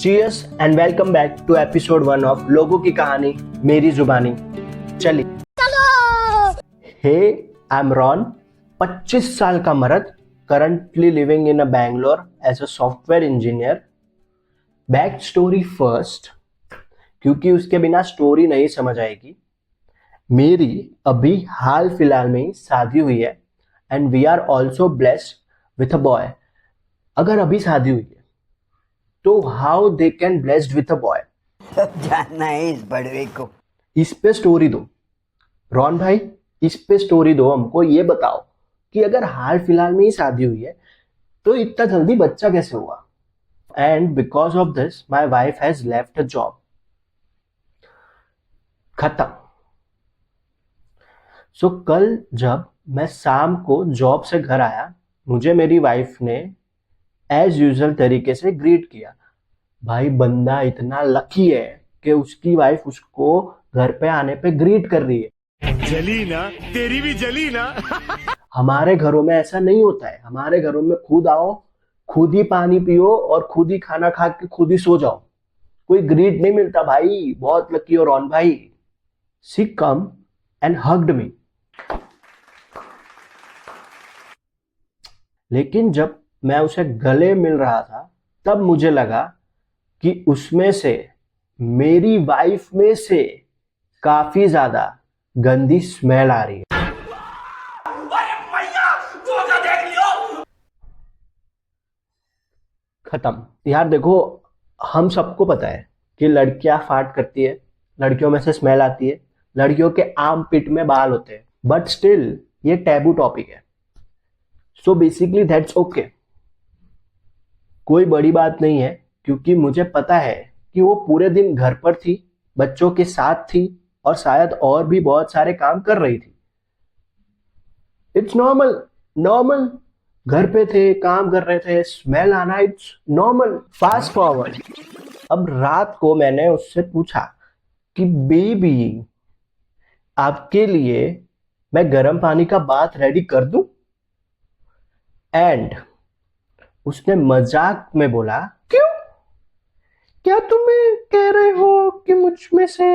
Cheers and welcome back to episode 1 of लोगों की कहानी मेरी जुबानी। चलिए। हे, आई एम रॉन, 25 साल का मर्द, currently living in a Bangalore as a software engineer. Back story first, क्योंकि उसके बिना स्टोरी नहीं समझ आएगी। मेरी अभी हाल फिलहाल में ही शादी हुई है and we are also blessed with a boy. अगर अभी शादी हुई है तो how they can blessed with a boy? सब जानना है इस बड़वे को। इस पे स्टोरी दो रॉन भाई, इस पे स्टोरी दो। हमको ये बताओ कि अगर हाल फिलहाल में ही शादी हुई है तो इतना जल्दी बच्चा कैसे हुआ? And because of this my wife has left a job. खत्म। सो कल जब मैं शाम को जॉब से घर आया, मुझे मेरी वाइफ ने एज यूजुअल तरीके से ग्रीट किया। भाई, बंदा इतना लकी है कि उसकी वाइफ उसको घर पे आने पे ग्रीट कर रही है। जली ना, तेरी भी जली ना। हमारे घरों में ऐसा नहीं होता है। हमारे घरों में खुद आओ, खुद ही पानी पियो और खुद ही खाना खा के खुद ही सो जाओ। कोई ग्रीट नहीं मिलता भाई। बहुत लकी हो रॉन भाई। शी कम एंड हग्ड मी। लेकिन जब मैं उसे गले मिल रहा था तब मुझे लगा कि उसमें से, मेरी वाइफ में से काफी ज्यादा गंदी स्मेल आ रही है। खत्म। यार देखो, हम सबको पता है कि लड़कियां फाट करती है, लड़कियों में से स्मेल आती है, लड़कियों के आर्म पिट में बाल होते हैं, बट स्टिल ये टैबू टॉपिक है। So basically that's okay. कोई बड़ी बात नहीं है, क्योंकि मुझे पता है कि वो पूरे दिन घर पर थी, बच्चों के साथ थी और शायद और भी बहुत सारे काम कर रही थी। It's normal. नॉर्मल। घर पे थे, काम कर रहे थे, स्मेल आना इट्स नॉर्मल। फास्ट फॉरवर्ड, अब रात को मैंने उससे पूछा कि बेबी, आपके लिए मैं गर्म पानी का बाथ रेडी कर दूं? एंड उसने मजाक में बोला, क्यों? क्या तुम्हें कह रहे हो कि मुझ में से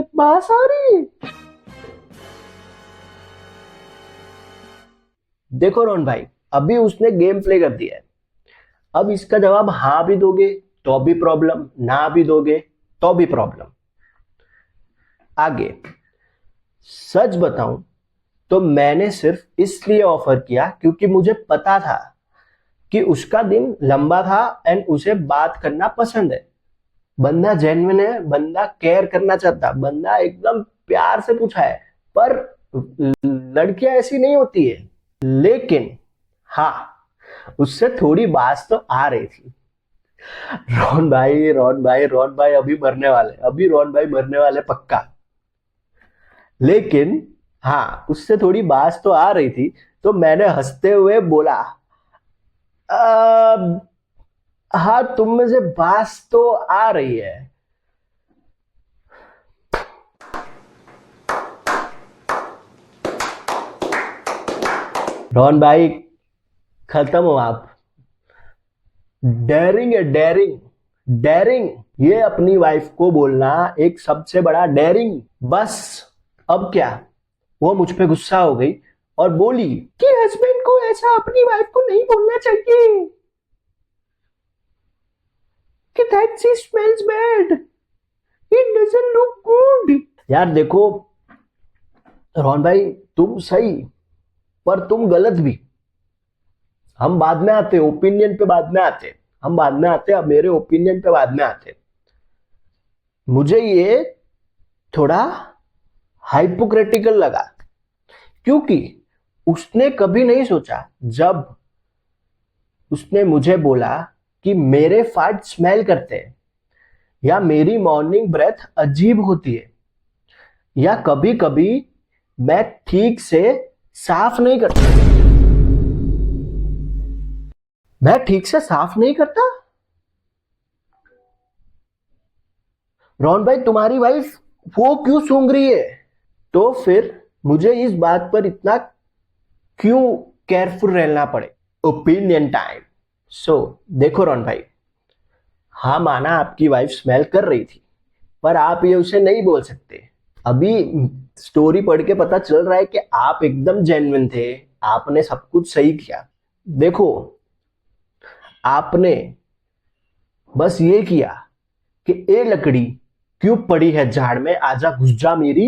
बास आ रही है? देखो रोहन भाई, अभी उसने गेम प्ले कर दिया है। अब इसका जवाब हाँ भी दोगे तो भी प्रॉब्लम, ना भी दोगे तो भी प्रॉब्लम। आगे सच बताऊं तो मैंने सिर्फ इसलिए ऑफर किया क्योंकि मुझे पता था कि उसका दिन लंबा था एंड उसे बात करना पसंद है। बंदा जेन्युइन है, बंदा केयर करना चाहता, बंदा एकदम प्यार से पूछा है। पर लड़कियां ऐसी नहीं होती है। लेकिन हाँ, उससे थोड़ी बात तो आ रही थी। रॉन भाई, रॉन भाई, रॉन भाई अभी मरने वाले, अभी रॉन भाई मरने वाले पक्का। लेकिन हाँ, उससे थोड़ी बात तो आ रही थी। तो मैंने हंसते हुए बोला, हाँ, तुम में से बात तो आ रही है। रॉन भाई, खत्म हो आप। डेयरिंग है, डेयरिंग। डेयरिंग, ये अपनी वाइफ को बोलना एक सबसे बड़ा डेयरिंग। बस अब क्या, वो मुझ पे गुस्सा हो गई और बोली कि हस्बैंड को ऐसा अपनी वाइफ को नहीं बोलना चाहिए कि that she smells bad, it doesn't look good. यार देखो रॉन भाई, तुम सही पर तुम गलत भी। हम बाद में आते, ओपिनियन पे बाद में आते, हम बाद में आते, अब मेरे ओपिनियन पे बाद में आते। मुझे ये थोड़ा हाइपोक्रिटिकल लगा, क्योंकि उसने कभी नहीं सोचा, जब उसने मुझे बोला कि मेरे फार्ट स्मेल करते हैं, या मेरी मॉर्निंग ब्रेथ अजीब होती है, या कभी कभी मैं ठीक से साफ नहीं करता। मैं ठीक से साफ नहीं करता? रॉन भाई, तुम्हारी वाइफ वो क्यों सूंघ रही है? तो फिर मुझे इस बात पर इतना क्यों केयरफुल रहना पड़े? Opinion time. सो देखो रॉन भाई, हाँ माना आपकी वाइफ स्मेल कर रही थी, पर आप ये उसे नहीं बोल सकते। अभी स्टोरी पढ़ के पता चल रहा है कि आप एकदम जेन्युइन थे, आपने सब कुछ सही किया। देखो, आपने बस ये किया कि ए लकड़ी क्यों पड़ी है झाड़ में, आजा घुस जा मेरी।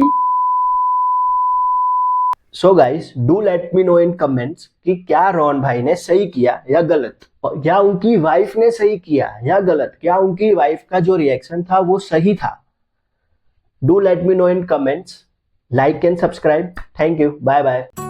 So guys, do let me know in comments कि क्या रोहन भाई ने सही किया या गलत, या उनकी वाइफ ने सही किया या गलत, क्या उनकी वाइफ का जो रिएक्शन था वो सही था। Do let me know in comments, like and subscribe. Thank you, bye bye.